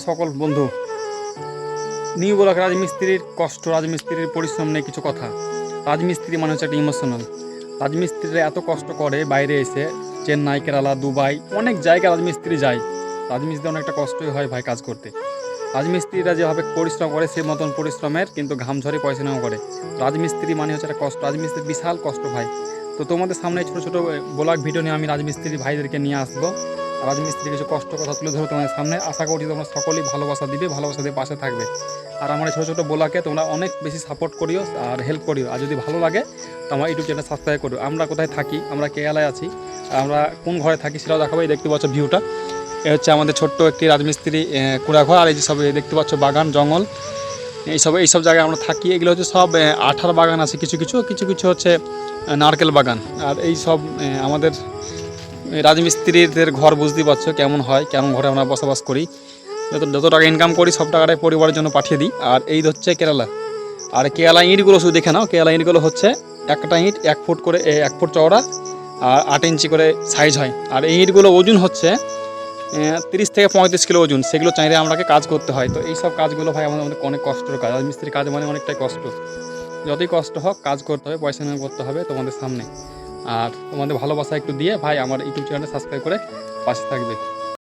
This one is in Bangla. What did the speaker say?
সকল বন্ধু, নিউ ব্লক রাজমিস্ত্রির কষ্ট, রাজমিস্ত্রির পরিশ্রম নেই কিছু কথা। রাজমিস্ত্রি মানে হচ্ছে একটা ইমোশনাল। রাজমিস্ত্রিরা এত কষ্ট করে বাইরে এসে, চেন্নাই, কেরালা, দুবাই, অনেক জায়গায় রাজমিস্ত্রি যায়। রাজমিস্ত্রি অনেকটা কষ্টই হয় ভাই কাজ করতে। রাজমিস্ত্রিরা যেভাবে পরিশ্রম করে সে মতন পরিশ্রমের কিন্তু ঘাম ঝরে পয়সা নেওয়া করে। রাজমিস্ত্রি মানে হচ্ছে একটা কষ্ট, রাজমিস্ত্রির বিশাল কষ্ট ভাই। তো তোমাদের সামনে ছোটো ছোটো ব্লগ ভিডিও নিয়ে আমি রাজমিস্ত্রি ভাইদেরকে নিয়ে আসবো। রাজমিস্ত্রি কিছু কষ্ট কথা তুলে ধরো তোমাদের সামনে। আশা করছি তোমরা সকলেই ভালোবাসা দিবে, ভালোবাসা দিয়ে পাশে থাকবে। আর আমার এই ছোটো ছোটো ব্লগে তোমরা অনেক বেশি সাপোর্ট করিও আর হেল্প করিও। আর যদি ভালো লাগে তো আমার ইউটিউব চ্যানেল সাবস্ক্রাইব করো। আমরা কোথায় থাকি, আমরা কেরালায় আছি, আর আমরা কোন ঘরে থাকি সেটাও দেখাবো। এই দেখতে পাচ্ছ ভিউটা, এ হচ্ছে আমাদের ছোট্ট একটি রাজমিস্ত্রি কুড়াঘর। আর এই যে সব দেখতে পাচ্ছ বাগান জঙ্গল, এইসব জায়গায় আমরা থাকি। এগুলো হচ্ছে সব আঠার বাগান আছে, কিছু কিছু কিছু কিছু হচ্ছে নারকেল বাগান। আর এই সব আমাদের রাজমিস্ত্রিদের ঘর বুঝতেই পারছো কেমন হয়, কেমন ঘরে আমরা বসবাস করি। যত টাকা ইনকাম করি সব টাকাটাই পরিবারের জন্য পাঠিয়ে দিই। আর এই হচ্ছে কেরালা। আর কেরালা ইঁটগুলো শুধু দেখে নাও, কেরালা ইঁটগুলো হচ্ছে একটা ইঁট 1 ফুট করে, 1 ফুট চওড়া আর 8 ইঞ্চি করে সাইজ হয়। আর এই ইঁটগুলো ওজন হচ্ছে 30 থেকে 35 কিলো ওজন। সেগুলো চাইলে আমাকে কাজ করতে হয়। তো এই সব কাজগুলো ভাই আমাদের অনেক কষ্টের কাজ। রাজমিস্ত্রির কাজ মানে অনেকটাই কষ্ট। যতই কষ্ট হোক কাজ করতে হবে, পয়সা নিয়ে করতে হবে তোমাদের সামনে। আর তোমাদের ভালোবাসা একটু দিয়ে ভাই আমার ইউটিউব চ্যানেলটা সাবস্ক্রাইব করে পাশে থাকবে।